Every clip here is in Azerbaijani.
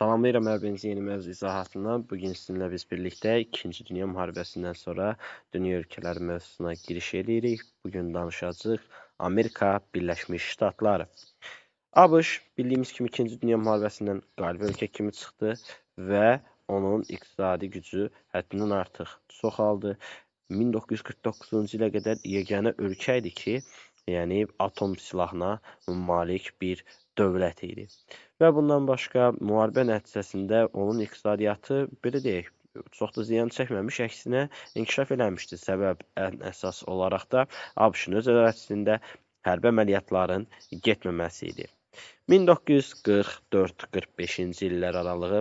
Salamlayıram hər birinizi yeni mövzu izahatından. Bugün sizinlə biz birlikdə 2-ci Dünya müharibəsindən sonra dünya ölkələri mövzusuna giriş edirik. Bugün danışacağıq Amerika Birləşmiş Ştatları. ABŞ bildiyimiz kimi 2-ci Dünya müharibəsindən qalib ölkə kimi çıxdı və onun iqtisadi gücü həddindən artıq çoxaldı. 1949-cu ilə qədər yeganə ölkə idi ki, yəni atom silahına malik bir dövlət idi. Və bundan başqa müharibə nəticəsində onun iqtisadiyyatı, belə deyək, çox da ziyan çəkməmiş, əksinə inkişaf eləmişdi. Səbəb ən əsas olaraq da ABŞ-ın öz ərazisində hərbi əməliyyatların getməməsi idi. 1944-45-ci illər aralığı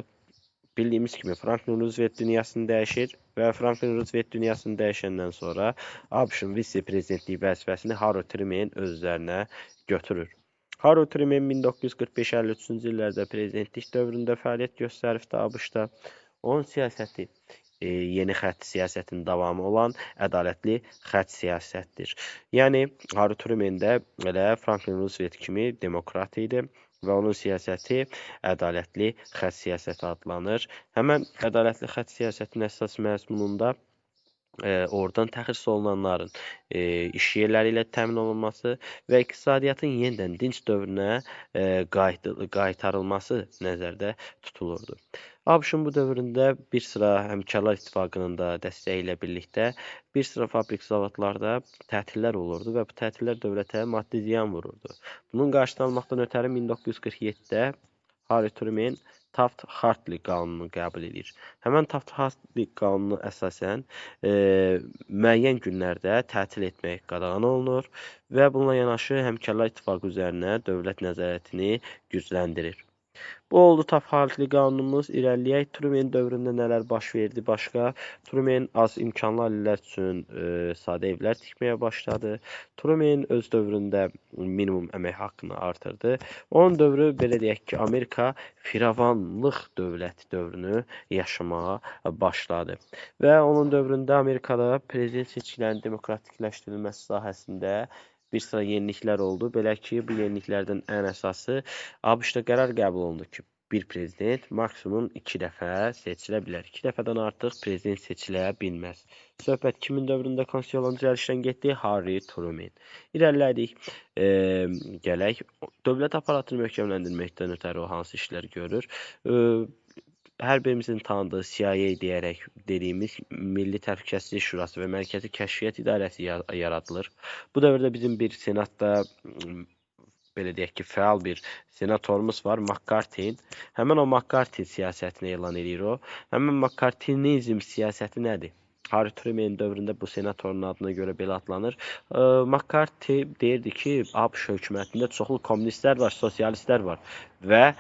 bildiyimiz kimi Franklin Roosevelt dünyasını dəyişir və Franklin Roosevelt dünyasını dəyişəndən sonra ABŞ-ın vitse-prezidentlik vəzifəsini Harold Truman öz üzərinə götürür. Harold Truman 1945-53-cü illərdə prezidentlik dövründə fəaliyyət göstəribdi ABŞ-da. Onun siyasəti yeni xətt siyasətinin davamı olan ədalətli xətt siyasətdir. Yəni, Harold Truman də elə Franklin Roosevelt kimi demokrat idi və onun siyasəti ədalətli xətt siyasəti adlanır. Həmən ədalətli xətt siyasətinin əsas məzmununda oradan təxris olunanların iş yerləri ilə təmin olunması və iqtisadiyyatın yenidən dinc dövrünə qaytarılması nəzərdə tutulurdu. ABŞ-ın bu dövründə bir sıra həmkarlar ittifaqının da dəstəyi ilə birlikdə bir sıra fabrik zavodlarda tətillər olurdu və bu tətillər dövlətə maddi ziyan vururdu. Bunun qarşısını almaqdan ötəri 1947-də Harold Truman Taft-Hartley qanununu qəbul edir. Həmən Taft-Hartley qanunu əsasən müəyyən günlərdə tətil etmək qadağan olunur və bununla yanaşı həmkarlar ittifaqı üzərinə dövlət nəzarətini gücləndirir. Bu oldu Taft-Hartley qanunumuz. İrəliyək Truman dövründə nələr baş verdi? Başqa, Truman az imkanlı ailələr üçün sadə evlər tikməyə başladı. Truman öz dövründə minimum əmək haqqını artırdı. Onun dövrü, belə deyək ki, Amerika firavanlıq dövləti dövrünü yaşamağa başladı. Və onun dövründə Amerikada prezident seçkilərinin demokratikləşdirilməsi sahəsində bir sıra yeniliklər oldu. Belə ki, bu yeniliklərdən ən əsası ABŞ-da qərar qəbul olundu ki, bir prezident maksimum 2 dəfə seçilə bilər. 2 dəfədən artıq prezident seçilə bilməz. Söhbət kimin dövründə konstitusiyalan düzəlişdən getdi? Harry Truman. İrəlilədik. Gələk. Dövlət aparatını möhkəmləndirməkdən ötəri o hansı işlər görür? Hər birimizin tanıdığı CIA deyərək dediyimiz Milli Təhlükəsizlik Şurası və Mərkəzi Kəşfiyyat İdarəsi yaradılır. Bu dövrdə bizim bir senatda belə deyək ki, fəal bir senatorumuz var, McCarthy. Həmən o McCarthy siyasətini elan edir o. Həmən McCarthyizm siyasəti nədir? Harry Truman dövründə bu senatorun adına görə belə adlanır. McCarthy deyirdi ki, ABŞ hökumətində çoxlu kommunistlər var, sosialistlər var və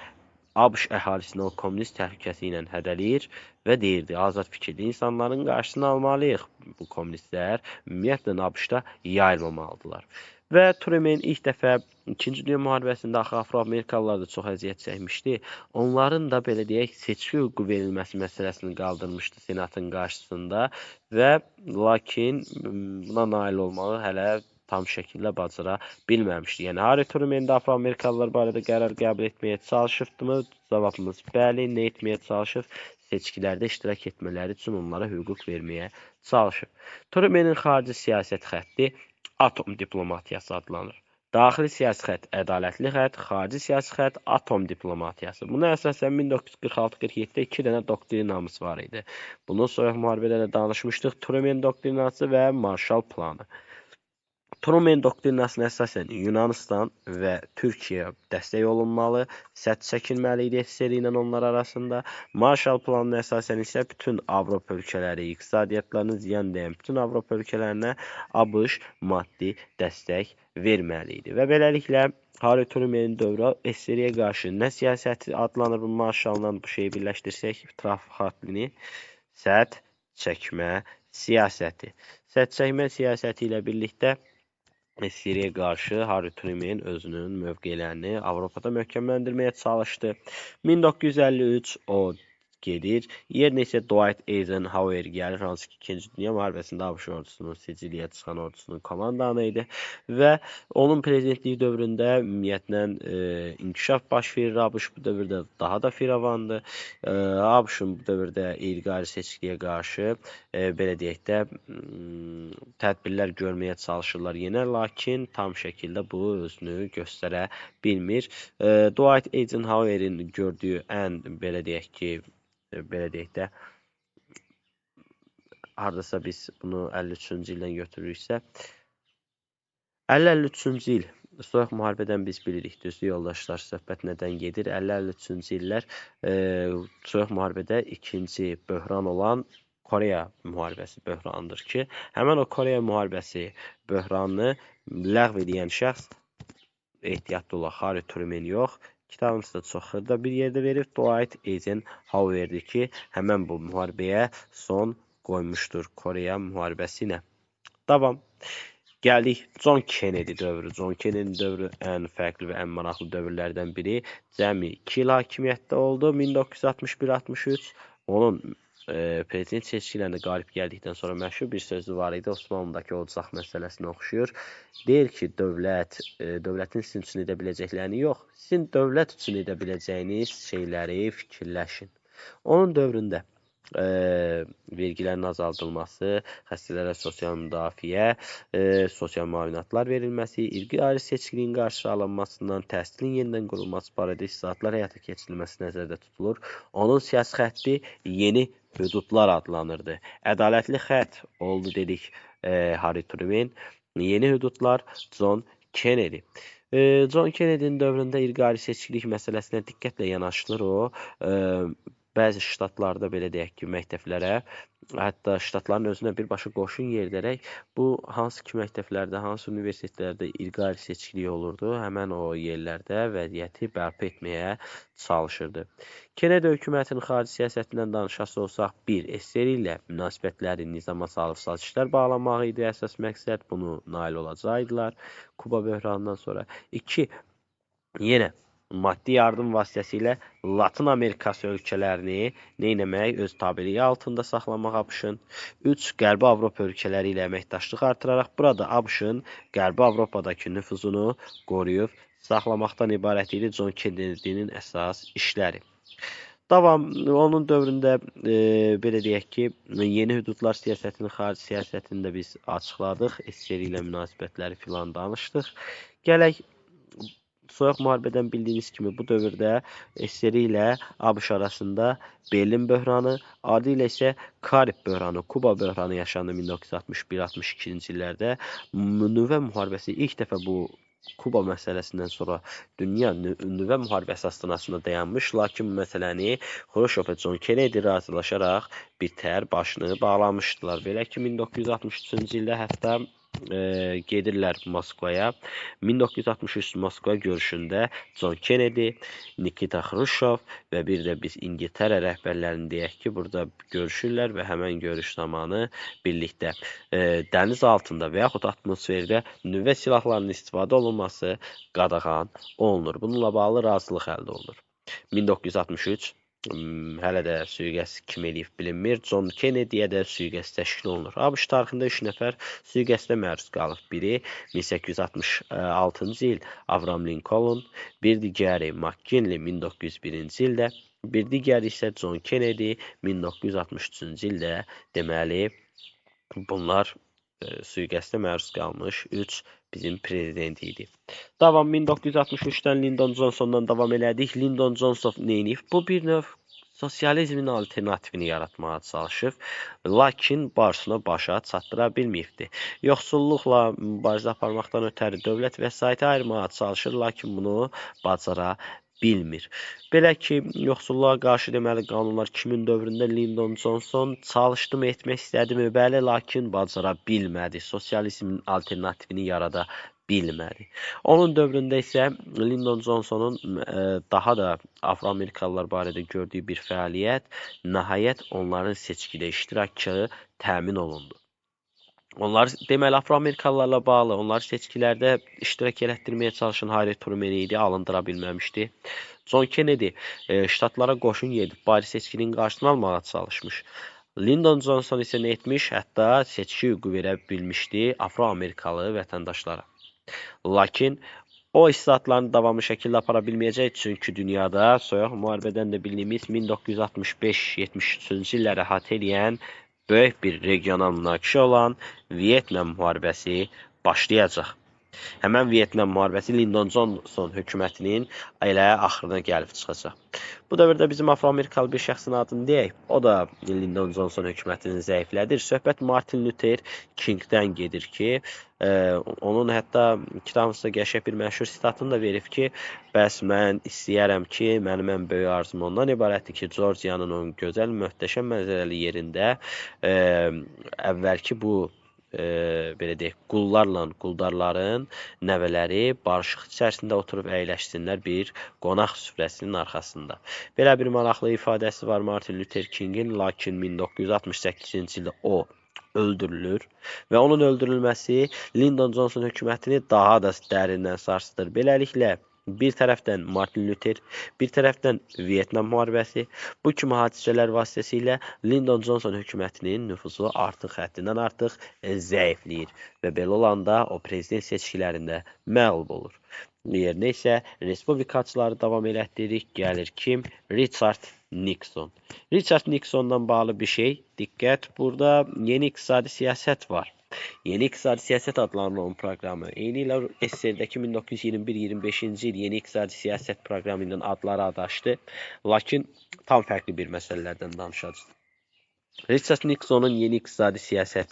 ABŞ əhalisini o kommunist təhlükəsi ilə hədələyir və deyirdi, azad fikirli insanların qarşısını almalıyıq. Bu kommunistlər ümumiyyətlə ABC-da yayılmamalıdırlar. Və Truman ilk dəfə 2-ci Dünya müharibəsində axı Afro-Amerikalılar da çox əziyyət çəkmişdi. Onların da belə deyək seçki hüququ verilməsi məsələsini qaldırmışdı senatın qarşısında və lakin buna nail olmağı hələ tam şəkildə bacara bilməmişdi. Yəni, Harry Truman da Afro-Amerikalılar barədə qərar qəbul etməyə çalışıbdımı? Cavabımız bəli, nə etməyə çalışıb? Seçkilərdə iştirak etmələri üçün onlara hüquq verməyə çalışıb. Truman'ın xarici siyasət xətti atom diplomatiyası adlanır. Daxili siyasi xətt ədalətli xətt, xarici siyasi xətt atom diplomatiyası. Buna əsasən 1946-47-də 2 dənə doktrinamız var idi. Bunun soyuq müharibədə də danışmışdıq. Truman doktrinası və Marshall planı. Truman doktrinasına əsasən Yunanistan və Türkiyə dəstək olunmalı, sədd çəkilməli idi SSR ilə onlar arasında. Marshall planına əsasən isə bütün Avropa ölkələri, iqtisadiyyatlarını ziyan dəyən bütün Avropa ölkələrinə ABŞ maddi dəstək verməli idi. Və beləliklə, Harry Truman'ın dövrü SSR-yə qarşı nə siyasəti adlanır bu Marshall'la bu şeyi birləşdirsək, Taft-Hartley-ni sədd çəkmə siyasəti. Sədd çəkmə siyasəti ilə birlikdə SSR-yə qarşı Harry Truman özünün mövqelərini Avropada möhkəmləndirməyə çalışdı. 1953 o gedir. Yerinə isə Dwight Eisenhower gəlir, hansı ki 2-ci Dünya müharibəsində ABŞ ordusunun Siciliyaya çıxan ordusunun komandanı idi və onun prezidentliyi dövründə ümumiyyətlə inkişaf baş verir. ABŞ bu dövrdə daha da firavandır. ABŞ-ın bu dövrdə qeyri-qanuni seçkiliyə qarşı belə deyək də tədbirlər görməyə çalışırlar yenə, lakin tam şəkildə bu özünü göstərə bilmir. Dwight Eisenhower'in gördüyü ən belə deyək də hardasa biz bunu 53-cü ildən götürürüksə 50-53-cü il Soyuq müharibədən biz bilirik, düzdür yoldaşlar, söhbət nədən gedir? 50-53-cü illər Soyuq müharibədə ikinci böhran olan Koreya müharibəsi böhranıdır ki, həmən o Koreya müharibəsi böhranını ləğv edən şəxs ehtiyatlı olaq, Harry Truman yox, kitabımızda çox xırda bir yerdə verir, Dwight Eisenhower'dir ki, həmən bu müharibəyə son qoymuşdur Koreya müharibəsi ilə. Davam. Gəldik John Kennedy dövrü. John Kennedy dövrü ən fərqli və ən maraqlı dövrlərdən biri. Cəmi 2 il hakimiyyətdə oldu. 1961-63. Onun prezident seçkilərində qalib gəldikdən sonra məşhur bir sözü var idi. Osmanlıdakı ocaq məsələsini oxşuyur. Deyir ki, dövlətin sizin üçün edə biləcəklərini yox, sizin dövlət üçün edə biləcəyiniz şeyləri fikirləşin. Onun dövründə vergilərin azaldılması, xəstələrə sosial müdafiə, sosial müavinatlar verilməsi, qeyri-qanuni seçkiliyin qarşısı alınmasından, təhsilin yenidən qurulması barədə islahatlar həyata keçirilməsi nəzərdə tutulur. Onun siyasi xətti yeni hüdudlar adlanırdı. Ədalətli xətt oldu dedik Harry Truman, yeni hüdudlar John Kennedy. John Kennedy'nin dövründə qeyri-qanuni seçkilik məsələsinə diqqətlə yanaşılır o. Bəzi ştatlarda belə deyək ki, məktəblərə, hətta ştatların özünə birbaşa qoşun yeridərək bu hansı ki məktəblərdə, hansı universitetlərdə qeyri-qanuni seçkilik olurdu, həmən o yerlərdə vəziyyəti bərpa etməyə çalışırdı. Kennedy hökumətinin xarici siyasətindən danışası olsaq, 1. SSR ilə münasibətləri nizama salıb sazişlər bağlamaq idi əsas məqsəd, bunu nail olacaqdılar Kuba böhranından sonra. 2. Yenə maddi yardım vasitəsilə Latın Amerikası ölkələrini neynəmək, öz tabeliyi altında saxlamaq ABŞ-ın. 3. Qərbi Avropa ölkələri ilə əməkdaşlıq artıraraq burada ABŞ-ın Qərbi Avropadakı nüfuzunu qoruyub saxlamaqdan ibarət idi John Kennedy'nin əsas işləri. Davam, onun dövründə belə deyək ki, yeni hüdudlar siyasətinin xarici siyasətini də biz açıqladıq, SSR ilə münasibətləri filan danışdıq. Gələk Soyuq müharibədən bildiyiniz kimi bu dövrdə SSR ilə ABŞ arasında Berlin böhranı, adı ilə isə Karib böhranı, Kuba böhranı yaşandı 1961-62-ci illərdə. Nüvə müharibəsi ilk dəfə bu Kuba məsələsindən sonra dünya nüvə müharibəsi astanasında dayanmış, lakin bu məsələni Xruşov və John Kennedy razılaşaraq birtəhər başını bağlamışdılar. Belə ki, 1963-cü ildə hətta gedirlər Moskvaya. 1963 Moskva görüşündə John Kennedy, Nikita Xruşov və bir də biz İngiltərə rəhbərlərini deyək ki, burada görüşürlər və həmən görüş zamanı birlikdə dəniz altında və yaxud atmosferdə nüvə silahlarının istifadə olunması qadağan olunur. Bununla bağlı razılıq əldə olunur. 1963 hələ də sui-qəsd kim eləyib bilinmir. John Kennedy'yə də sui-qəsd təşkil olunur. ABŞ tarixində 3 nəfər sui-qəsdə məruz qalıb. Biri 1866-cı il Abraham Lincoln, bir digəri McKinley 1901-ci ildə, bir digəri isə John Kennedy 1963-cü ildə. Deməli, bunlar sui-qəsdə məruz qalmış 3 bizim prezident idi. Davam 1963-dən Lyndon Johnsondan davam elədik. Lyndon Johnson neyinib? Bu bir növ sosializmin alternativini yaratmağa çalışıb, lakin barsına başa çatdıra bilməyibdi. Yoxsulluqla mübarizə aparmaqdan ötəri dövlət vəsaiti ayırmağa çalışır, lakin bunu bacara bilmir. Belə ki, yoxsulluğa qarşı deməli qanunlar kimin dövründə Lyndon Johnson çalışdı mı, etmək istədi mi? Bəli, lakin bacara bilmədi. Sosializmin alternativini yarada bilmədi. Onun dövründə isə Lyndon Johnsonun daha da Afro-Amerikalılar barədə gördüyü bir fəaliyyət nəhayət onların seçkidə iştirakı təmin olundu. Onlar deməli Afro-Amerikalılarla bağlı, onları seçkilərdə iştirak elətdirməyə çalışan Harry Truman idi, alındıra bilməmişdi. John Kennedy ştatlara qoşun yedib bari seçkinin qarşısını almağa çalışmış. Lyndon Johnson isə nə etmiş? Hətta seçki hüququ verə bilmişdi Afro-Amerikalı vətəndaşlara. Lakin o islahatlarını davamlı şəkildə apara bilməyəcək, çünki dünyada soyuq müharibədən də bildiyimiz 1965-73-cü illəri əhatə edən böyük bir regional münaqişə olan Vyetnam müharibəsi başlayacaq. Həmən Vyetnam müharibəsi Lyndon Johnson hökumətinin elə axırına gəlib çıxacaq. Bu dövrdə bizim Afro-Amerikalı bir şəxsin adını deyək. O da Lyndon Johnson hökumətini zəiflədir. Söhbət Martin Luther Kingdən gedir ki, onun hətta kitabımızda qəşəng bir məşhur sitatını da verib ki, bəs mən istəyərəm ki, mənim ən böyük arzum ondan ibarətdir ki, Georgiyanın o gözəl, möhtəşəm mənzərəli yerində əvvəlki bu belə deyək, quldarların nəvələri barışıq içərisində oturub əyləşsinlər bir qonaq süfrəsinin arxasında. Belə bir maraqlı ifadəsi var Martin Luther Kingin, lakin 1968-ci ildə o öldürülür və onun öldürülməsi Lyndon Johnson hökumətini daha da dərindən sarsıdır. Beləliklə, bir tərəfdən Martin Luther, bir tərəfdən Vyetnam müharibəsi, bu kimi hadisələr vasitəsilə Lyndon Johnson hökumətinin nüfuzu artıq həddindən artıq zəifləyir və belə olanda o prezident seçkilərində məğlub olur. Yerinə isə respublikaçıları davam elətdiririk. Gəlir kim? Richard Nixon. Richard Nixondan bağlı bir şey. Diqqət, burada yeni iqtisadi siyasət var. Yeni iqtisadi siyasət adlanılan proqramı. Eyni ilə SSR-dəki 1921-25-ci il yeni iqtisadi siyasət proqramı ilə adları adaşdı. Lakin tam fərqli bir məsələlərdən danışacağız. Richard Nixonun yeni iqtisadi siyasət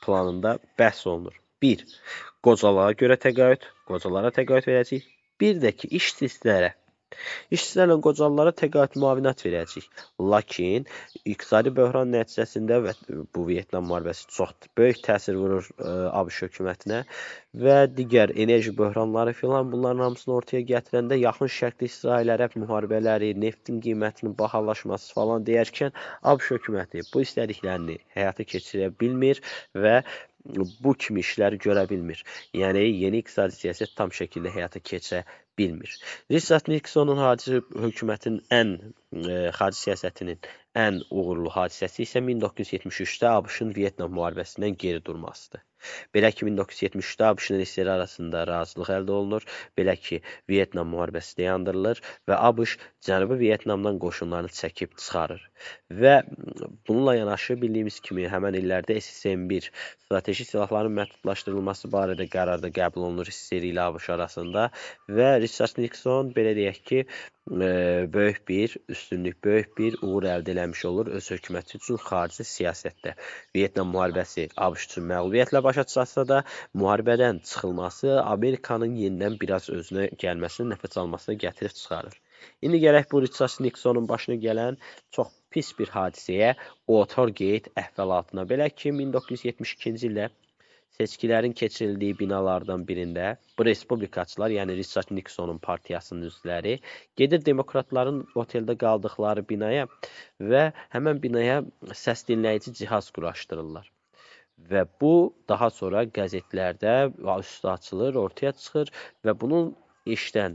planında bəhs olunur. 1. Qocalara görə təqaüd, qocalara təqaüd verəcək. Bir də ki, işçilərlə qocalara təqaüd müavinət verəcək. Lakin iqtisadi böhran nəticəsində və bu Vyetnam müharibəsi çox böyük təsir vurur ABŞ hökumətinə və digər enerji böhranları filan bunların hamısını ortaya gətirəndə yaxın şərqdə İsrail-Ərəb müharibələri, neftin qiymətinin bahalaşması falan deyərkən ABŞ hökuməti bu istədiklərini həyata keçirə bilmir və bu kimi işləri görə bilmir. Yəni, yeni iqtisadi siyasət tam şəkildə həyata keçirə bilmir. Richard Nixonun xarici siyasətinin ən uğurlu hadisəsi isə 1973-də ABŞ-ın Vyetnam müharibəsindən geri durmasıdır. Belə ki, 1973-də ABŞ-ın SSR arasında razılıq əldə olunur. Belə ki, Vyetnam müharibəsi dayandırılır və ABŞ Cənubi Vyetnamdan qoşunlarını çəkib çıxarır. Və bununla yanaşı bildiyimiz kimi həmən illərdə SSM-1 strateji silahların məhdudlaşdırılması barədə qərar da qəbul olunur SSR ilə ABŞ arasında və Richard Nixon belə deyək ki, böyük bir üstünlük, böyük bir uğur əldə eləmiş olur öz hökuməti üçün xarici siyasətdə. Vyetnam müharibəsi ABŞ üçün məğlubiyyətlə başa çıxsa da, müharibədən çıxılması Amerikanın yenidən biraz özünə gəlməsini, nəfəs almasına gətirib çıxarır. İndi gələk bu Richard Nixonun başına gələn çox pis bir hadisəyə, Watergate əhvalatına. Belə ki, 1972-ci ildə seçkilərin keçirildiyi binalardan birində bu respublikaçılar, yəni Richard Nixonun partiyasının üzvləri gedir demokratların oteldə qaldıqları binaya və həmən binaya səs dinləyici cihaz quraşdırırlar. Və bu daha sonra qəzetlərdə üstü açılır, ortaya çıxır və bunun işdən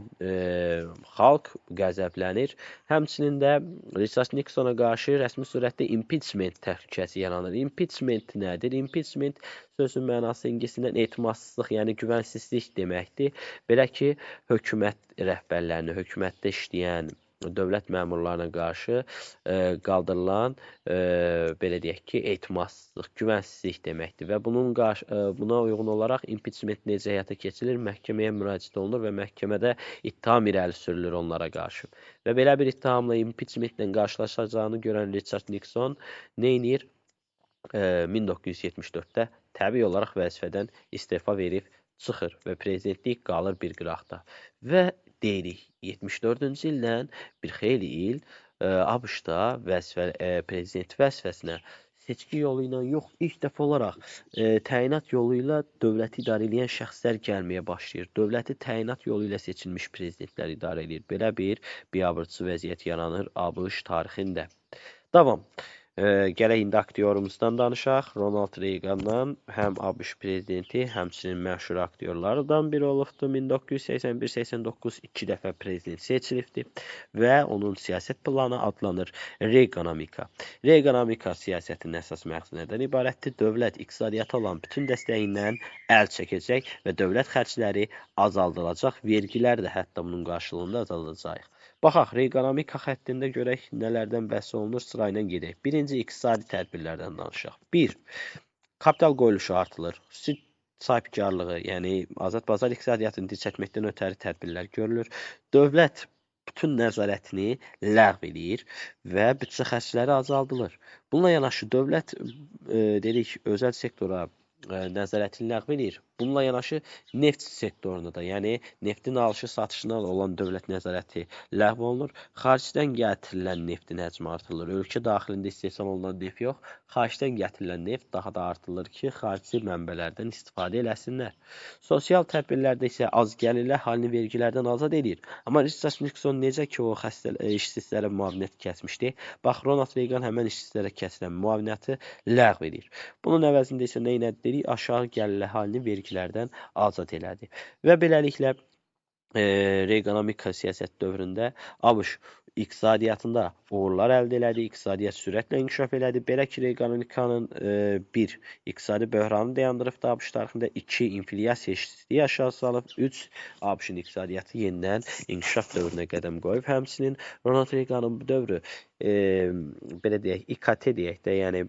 xalq qəzəblənir. Həmçinin də Richard Nixona qarşı rəsmi surətdə impeachment təhlükəsi yaranır. Impeachment nədir? Impeachment sözün mənası ingiliscədən etimadsızlıq, yəni güvənsizlik deməkdir. Belə ki, hökumət rəhbərlərini, hökumətdə işləyən dövlət məmurlarına qarşı qaldırılan, belə deyək ki, etimadsızlıq, güvənsizlik deməkdir və buna uyğun olaraq impeachment necə həyata keçirilir, məhkəməyə müraciət olunur və məhkəmədə ittiham irəli sürülür onlara qarşı. Və belə bir ittihamla impeachmentlə qarşılaşacağını görən Richard Nixon nə edir? 1974-də təbii olaraq vəzifədən istefa verib çıxır və prezidentlik qalır bir qıraqda. Və deyirik, 74-cü ildən bir xeyli il ABŞ-da prezident vəzifəsinə seçki yolu ilə yox, ilk dəfə olaraq təyinat yolu ilə dövləti idarə edən şəxslər gəlməyə başlayır. Dövləti təyinat yolu ilə seçilmiş prezidentlər idarə edir. Belə bir biabırçı vəziyyət yaranır ABŞ tarixində. Davam. Gələk indi aktyorumuzdan danışaq. Ronald Reagandan, həm ABŞ prezidenti, həmçinin məşhur aktyorlardan biri olubdur. 1981-89 2 dəfə prezident seçilibdir və onun siyasət planı adlanır Reaganomika. Reaganomika siyasətinin əsas məqsədi nədən ibarətdir? Dövlət iqtisadiyyata olan bütün dəstəyindən əl çəkəcək və dövlət xərcləri azaldılacaq, vergilər də hətta bunun qarşılığında azaldılacaq. Baxaq, Reaganomika xəttində görək nələrdən bəhs olunur, sırayla gedək. Birinci, iqtisadi tədbirlərdən danışaq. 1. Kapital qoyuluşu artırılır. Xüsusi sahibkarlığı, yəni azad bazar iqtisadiyyatını dirçəltməkdən ötəri tədbirlər görülür. Dövlət bütün nəzarətini ləğv edir və büdcə xərcləri azaldılır. Bununla yanaşı dövlət dedik, özəl sektora nəzarətini ləğv edir. Bununla yanaşı neft sektorunda da, yəni neftin alışı satışına olan dövlət nəzarəti ləğv olunur. Xaricdən gətirilən neftin həcmi artırılır. Ölkə daxilində istehsal olunan neft yox, xaricdən gətirilən neft daha da artırılır ki, xarici mənbələrdən istifadə eləsinlər. Sosial tədbirlərdə isə az gəlirli əhalini vergilərdən azad edir. Amma Richard Nixon necə ki o işsizlərə müavinət kəsmişdi, bax Ronald Reagan həmən işsizlərə kəsilən müavinəti ləğv edir. Bunun əvəzində isə nə edirik? Aşağı gəlirli əhalini vergilərdən azad elədi. Və beləliklə Reaganomika siyasət dövründə ABŞ iqtisadiyyatında uğurlar əldə elədi, iqtisadiyyat sürətlə inkişaf elədi. Belə ki, Reaganomikanın 1. İqtisadi böhranı dayandırıb da ABŞ tarixində, 2. İnflyasiya eşitsizliyi aşağı salıb, 3. ABŞ-ın iqtisadiyyatı yenidən inkişaf dövrünə qədəm qoyub. Həmçinin Ronald Reaganın bu dövrü belə deyək, İKT deyək də, yəni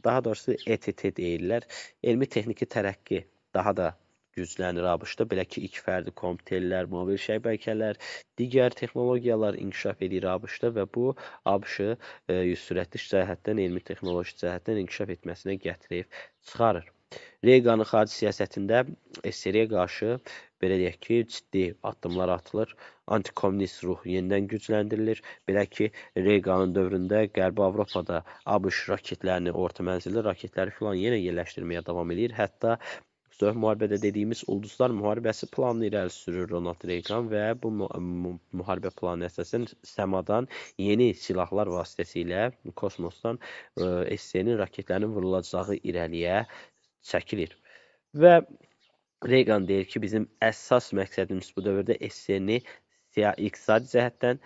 daha doğrusu ETT deyirlər. Elmi-texniki tərəqqi daha da güclənir ABŞ-da. Belə ki, ilk fərdi kompüterlər, mobil şəbəkələr, digər texnologiyalar inkişaf edir ABC-da və bu ABŞ-ı sürətli cəhətdən, elmi-texnoloji cəhətdən inkişaf etməsinə gətirib çıxarır. Reaganın xarici siyasətində SSR-yə qarşı belə deyək ki, ciddi addımlar atılır. Antikomünist ruh yenidən gücləndirilir. Belə ki, Reaganın dövründə Qərbi Avropada ABŞ raketlərini, orta mənzilli raketləri filan yenə yerləşdirməyə davam edir. Hətta Soyuq müharibədə dediyimiz ulduzlar müharibəsi planını irəli sürür Ronald Reagan və bu müharibə planı əsasən səmadan yeni silahlar vasitəsilə kosmosdan SSR-nin raketlərinin vurulacağı irəliyə çəkilir. Və Reagan deyir ki, bizim əsas məqsədimiz bu dövrdə SSR-ni iqtisadi cəhətdən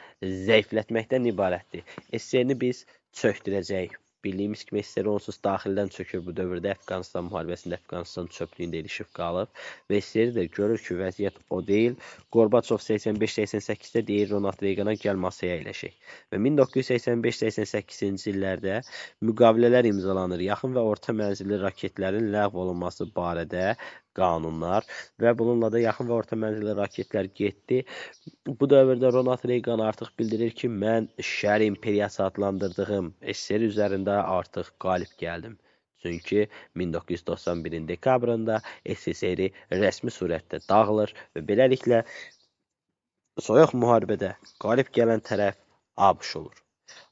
zəiflətməkdən ibarətdir. SSR-ni biz çökdürəcəyik. Bildiyimiz kimi SSR onsuz daxildən çökür bu dövrdə. Əfqanistan müharibəsində Əfqanistan çöplüyündə ilişib qalıb. Və SSR də görür ki, vəziyyət o deyil. Qorbaçov 85-88-də deyir Ronald Reagana gəl masaya əyləşək. Və 1985-88-ci illərdə müqavilələr imzalanır. Yaxın və orta mənzilli raketlərin ləğv olunması barədə qanunlar və bununla da yaxın və orta mənzilli raketlər getdi. Bu dövrdə Ronald Reagan artıq bildirir ki, mən şər imperiyası adlandırdığım SSR üzərində artıq qalib gəldim. Çünki 1991-in dekabrında SSR rəsmi surətdə dağılır və beləliklə soyuq müharibədə qalib gələn tərəf ABŞ olur.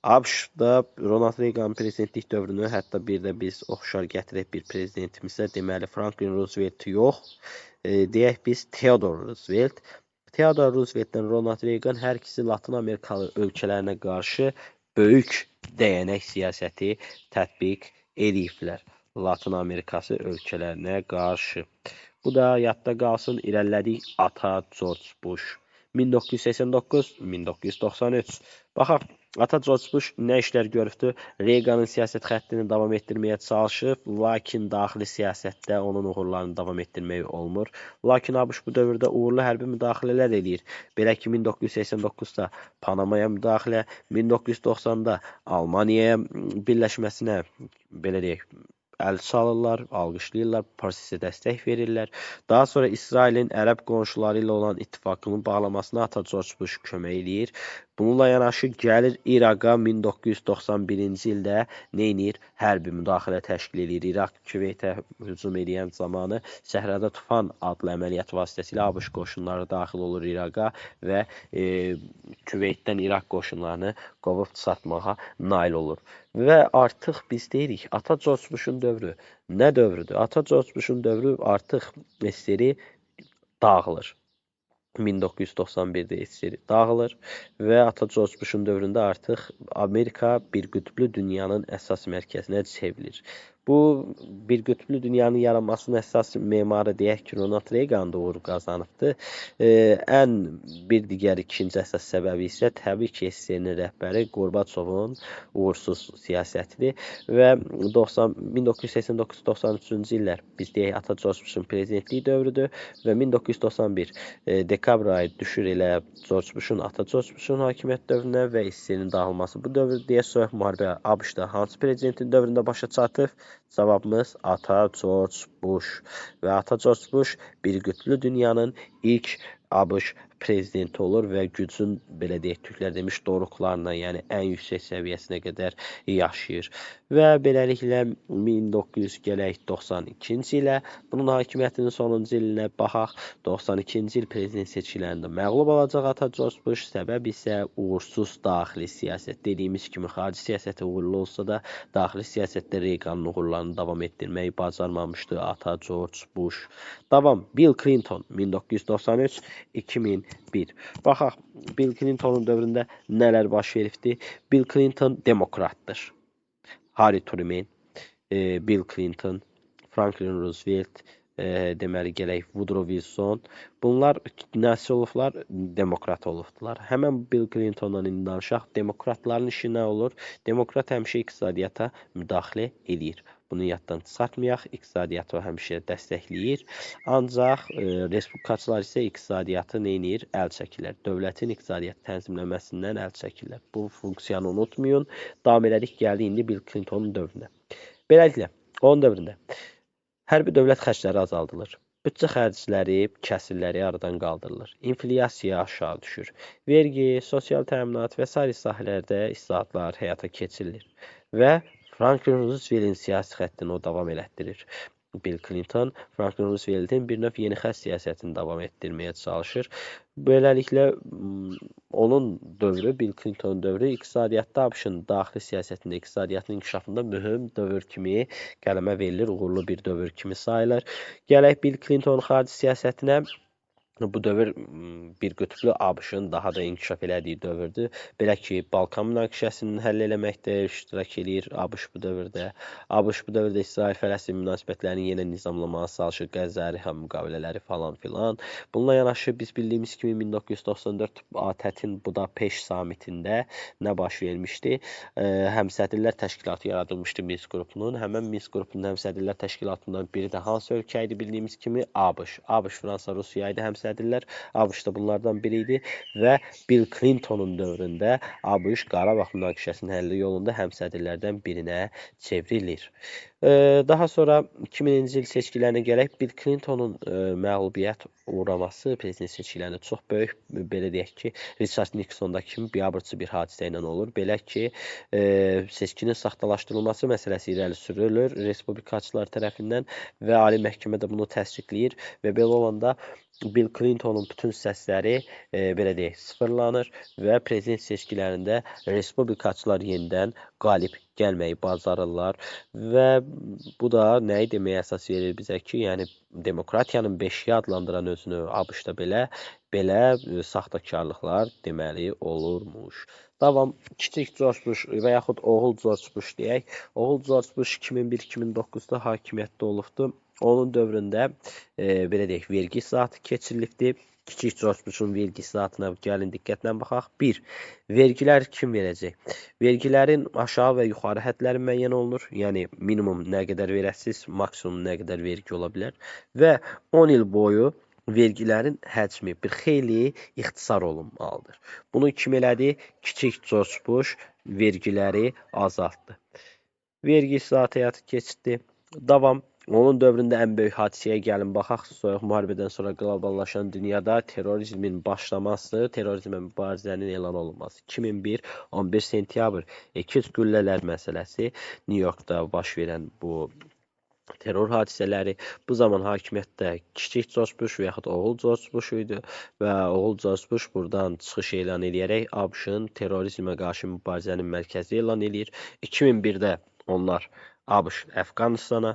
ABŞ-da Ronald Reagan prezidentlik dövrünü hətta bir də biz oxşar gətirək bir prezidentimizə, deməli Franklin Roosevelt yox, deyək biz Theodore Roosevelt. Theodore Rooseveltdən Ronald Reagan hər ikisi Latin Amerikalı ölkələrinə qarşı böyük dəyənək siyasəti tətbiq ediblər. Latin Amerikası ölkələrinə qarşı. Bu da yadda qalsın, irəlilədik ata George Bush. 1989-1993. Baxaq, ata George Bush nə işlər görübdü? Reaganın siyasət xəttini davam etdirməyə çalışıb, lakin daxili siyasətdə onun uğurlarını davam etdirmək olmur. Lakin ABŞ bu dövrdə uğurlu hərbi müdaxilələr edir. Belə ki, 1989-da Panamaya müdaxilə, 1990-da Almaniyaya birləşməsinə, belə deyək, əl çalırlar, alqışlayırlar, prosesə dəstək verirlər. Daha sonra İsrailin ərəb qonşuları ilə olan ittifaqının bağlamasına ata George Bush kömək edir. Bununla yanaşı gəlir İraqa 1991-ci ildə neynir? Hərbi müdaxilə təşkil edir. İraq Küveytə hücum edən zamanı Səhrada Tufan adlı əməliyyat vasitəsilə ABŞ qoşunları daxil olur İraqa və Küveytdən İraq qoşunlarını qovub satmağa nail olur. Və artıq biz deyirik, ata George Bush'un dövrü nə dövrüdür? Ata George Bush'un dövrü artıq SSR dağılır. 1991'də SSR dağılır və ata George Bush'un dövründə artıq Amerika bir qütblü dünyanın əsas mərkəzinə çevrilir. Bu bir qütblü dünyanın yaranmasının əsas memarı deyək ki, Ronald Reagan uğur qazanıbdı. Ən bir digər ikinci əsas səbəbi isə təbii ki, SSR-nin rəhbəri Gorbaçovun uğursuz siyasətidir və 1989-93-cü illər biz deyək ata George Bush'un prezidentliyi dövrüdür və 1991 dekabr ayı düşür elə George Bush'un ata George Bush'un hakimiyyət dövrünə və SSR-nin dağılması bu dövr deyə soyuq müharibə ABŞ-da hansı prezidentin dövründə başa çatıb? Cavabımız ata George Bush və ata George Bush bir qütblü dünyanın ilk ABŞ prezidenti olur və gücün belə deyək Türklər demiş doruqlarına, yəni ən yüksək səviyyəsinə qədər yaşayır. Və beləliklə 1992-ci ilə bunun hakimiyyətinin sonuncu ilinə baxaq. 92-ci il prezident seçkilərində məğlub olacaq ata George Bush, səbəb isə uğursuz daxili siyasət. Dediyimiz kimi xarici siyasəti uğurlu olsa da daxili siyasətdə Reaganın uğurlarını davam etdirməyi bacarmamışdı ata George Bush. Davam. Bill Clinton 1993-2001. Baxaq, Bill Clintonun dövründə nələr baş veribdi? Bill Clinton demokratdır. Harry Truman, Bill Clinton, Franklin Roosevelt, deməli gələk Woodrow Wilson. Bunlar nəsil olublar, demokrat olubdular. Həmən Bill Clintondan indi danışaq. Demokratların işi nə olur? Demokrat həmişə iqtisadiyyata müdaxilə edir. Bunu yaddan çıxartmayaq, iqtisadiyyatı o həmişə dəstəkləyir. Ancaq respublikaçılar isə iqtisadiyyatı neynir? Əl çəkirlər. Dövlətin iqtisadiyyatı tənzimləməsindən əl çəkirlər. Bu funksiyanı unutmayın. Davam elədik, gəldi indi Bill Clintonun dövrünə. Beləliklə, onun dövründə hərbi dövlət xərcləri azaldılır. Büdcə xərcləri, kəsirləri aradan qaldırılır. İnflyasiya aşağı düşür. Vergi, sosial təminat və sair sahələrdə islahatlar həyata keçirilir. Və Franklin Rooseveltin siyasi xəttini o davam elətdirir. Bill Clinton, Franklin Rooseveltin bir növ yeni xətt siyasətini davam etdirməyə çalışır. Beləliklə, onun dövrü, Bill Clinton dövrü iqtisadiyyatda ABŞ-ın daxili siyasətində, iqtisadiyyatın inkişafında mühüm dövr kimi qələmə verilir, uğurlu bir dövr kimi sayılır. Gələk Bill Clintonun xarici siyasətinə. Bu dövr bir qütblü ABŞ-ın daha da inkişaf elədiyi dövrdür. Belə ki, Balkan münaqişəsini həll eləməkdə iştirak edir ABŞ bu dövrdə. ABŞ bu dövrdə İsrail-Fələstin münasibətlərini yenə nizamlamağa çalışır, Qəzza müqavilələri falan filan. Bununla yanaşı biz bildiyimiz kimi 1994 ATƏT-in Budapeşt samitində nə baş vermişdi? Həmsədrlər təşkilatı yaradılmışdı Minsk qrupunun. Həmən Minsk qrupunun həmsədrlər təşkilatından biri də hansı ölkə idi bildiyimiz kimi? ABŞ. ABŞ, Fransa, Rusiya idi həmsədrlər. ABŞ da bunlardan biri idi və Bill Clintonun dövründə ABŞ Qarabağ münaqişəsinin həlli yolunda həmsədrlərdən birinə çevrilir. Daha sonra 2000-ci il seçkilərinə gələk, Bill Clintonun məğlubiyyət uğraması prezident seçkilərində çox böyük, belə deyək ki, Richard Nixondakı kimi biabırçı bir hadisə ilə olur. Belə ki, seçkinin saxtalaşdırılması məsələsi irəli sürülür respublikaçılar tərəfindən və Ali Məhkəmə də bunu təsdiqləyir və belə olanda Bill Clintonun bütün səsləri belə deyək sıfırlanır və prezident seçkilərində respublikaçılar yenidən qalib gəlməyi bacarırlar və bu da nəyi deməyə əsas verir bizə ki, yəni demokratiyanın beşiyi adlandıran özünü ABŞ-da belə saxtakarlıqlar deməli olurmuş. Davam, kiçik George Bush və yaxud oğul George Bush deyək. Oğul George Bush 2001-2009-da hakimiyyətdə olubdu. Onun dövründə belə deyək, vergi islahatı keçirilibdi. Kiçik George Bush'un vergi islahatına gəlin diqqətlə baxaq. 1. Vergilər kim verəcək? Vergilərin aşağı və yuxarı hədləri müəyyən olunur. Yəni minimum nə qədər verəsiz, maksimum nə qədər vergi ola bilər. Və 10 il boyu vergilərin həcmi bir xeyli ixtisar olunmalıdır. Bunu kim elədi? Kiçik George Bush vergiləri azaltdı. Vergi islahatı həyata keçirdi. Davam. Onun dövründə ən böyük hadisəyə gəlin baxaq. Soyuq müharibədən sonra qloballaşan dünyada terrorizmin başlaması, terrorizmə mübarizənin elan olunması. 2001, 11 sentyabr, ikiz güllələr məsələsi, New Yorkda baş verən bu terror hadisələri. Bu zaman hakimiyyətdə kiçik George Bush və yaxud oğul George Bush idi və oğul George Bush buradan çıxış elan edərək ABŞ-ın terrorizmə qarşı mübarizənin mərkəzi elan edir. 2001-də onlar ABŞ Əfqanistana,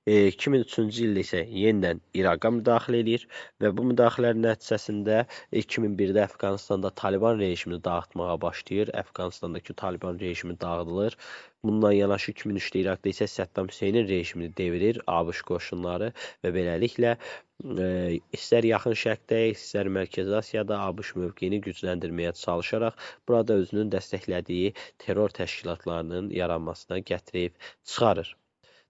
2003-cü ildə isə yenidən İraqa müdaxilə edir və bu müdaxilənin nəticəsində 2001-də Əfqanistanda Taliban rejimini dağıtmağa başlayır. Əfqanistandakı Taliban rejimi dağıdılır. Bununla yanaşı 2003-də İraqda isə Səddam Hüseynin rejimini devirir ABŞ qoşunları və beləliklə istər Yaxın Şərqdə, istər Mərkəzi Asiyada ABŞ mövqeyini gücləndirməyə çalışaraq burada özünün dəstəklədiyi terror təşkilatlarının yaranmasına gətirib çıxarır.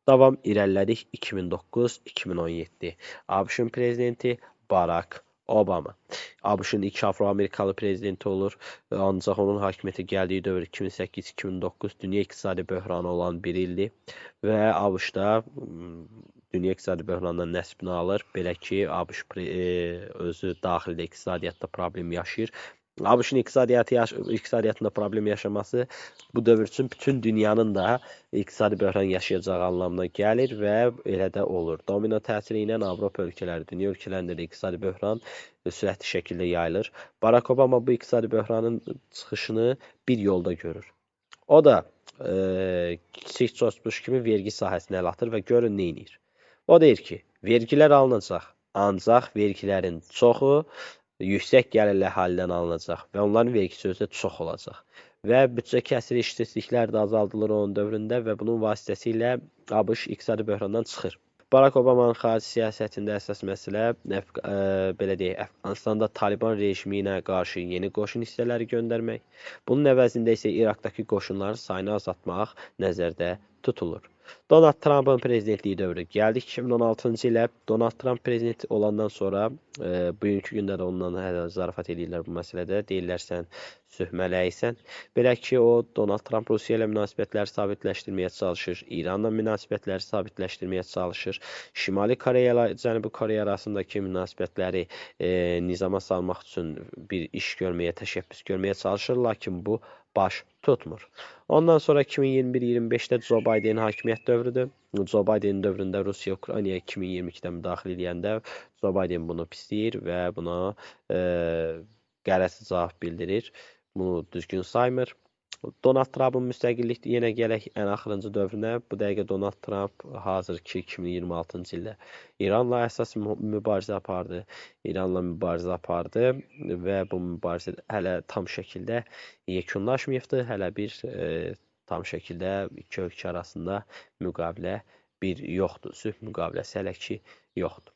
Davam irəlilədik 2009-2017. ABŞ-ın prezidenti Barack Obama. ABŞ-ın ilk Afro-Amerikalı prezidenti olur. Ancaq onun hakimiyyətə gəldiyi dövr 2008-2009 dünya iqtisadi böhranı olan bir ildir və ABŞ-da dünya iqtisadi böhranından nəsbini alır. Belə ki, ABŞ özü daxildə iqtisadiyyatda problem yaşayır. ABŞ-ın iqtisadiyyatında problem yaşaması bu dövr üçün bütün dünyanın da iqtisadi böhran yaşayacağı anlamına gəlir və elə də olur. Domino təsiri ilə Avropa ölkələri, dünya ölkələrində də iqtisadi böhran sürətli şəkildə yayılır. Barack Obama bu iqtisadi böhranın çıxışını bir yolda görür. O da kiçik George Bush kimi vergi sahəsini əl atır və görün nə edir. O deyir ki, vergilər alınacaq, ancaq vergilərin çoxu yüksək gəlirli əhalidən alınacaq və onların vergisi özü də çox olacaq. Və büdcə kəsiri işsizliklər də azaldılır onun dövründə və bunun vasitəsilə ABŞ iqtisadi böhrandan çıxır. Barack Obama'nın xarici siyasətində əsas məsələ belə deyək, Əfqanistanda Taliban rejimi ilə qarşı yeni qoşun hissələri göndərmək. Bunun əvəzində isə İraqdakı qoşunların sayını azaltmaq nəzərdə tutulur. Donald Trump'ın prezidentliyi dövrü gəldik 2016-cı ilə. Donald Trump prezident olandan sonra bugünkü gündə də ondan zarafat edirlər bu məsələdə. Deyirlər sən sövmələysən. Belə ki, o Donald Trump Rusiya ilə münasibətləri sabitləşdirməyə çalışır. İranla münasibətləri sabitləşdirməyə çalışır. Şimali Koreya ilə Cənubi Koreya arasındakı münasibətləri nizama salmaq üçün bir iş görməyə, təşəbbüs görməyə çalışır. Lakin bu baş tutmur. Ondan sonra 2021-25-də Joe Biden'in hakimiyyət dövrüdür. Joe Biden'in dövründə Rusiya Ukraynaya 2022-də müdaxilə edəndə Joe Biden bunu pisləyir və buna qərəzsiz cavab bildirir. Bunu düzgün saymır. Donald Trump'ın müstəqillik yenə gələk ən axırıncı dövrünə. Bu dəqiqə Donald Trump hazır ki 2026-cı ildə İranla əsas mübarizə apardı və bu mübarizə hələ tam şəkildə yekunlaşmayıbdır. Hələ bir tam şəkildə iki ölkə arasında müqavilə yoxdur. Sülh müqaviləsi hələ ki yoxdur.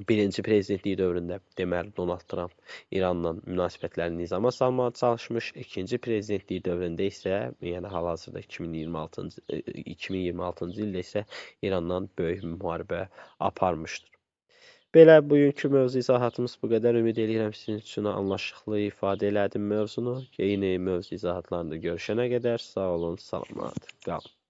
Birinci prezidentliyi dövründə deməli Donald Trump İranla münasibətlərini nizama salmağa çalışmış. İkinci prezidentliyi dövründə isə, yəni hal-hazırda 2026-cı ildə isə İranla böyük müharibə aparmışdır. Belə bugünkü mövzu izahatımız bu qədər. Ümid edirəm sizin üçün anlaşılıqlı ifadə elədim mövzunu. Yeni mövzu izahatlarında görüşənə qədər sağ olun, salamat qalın.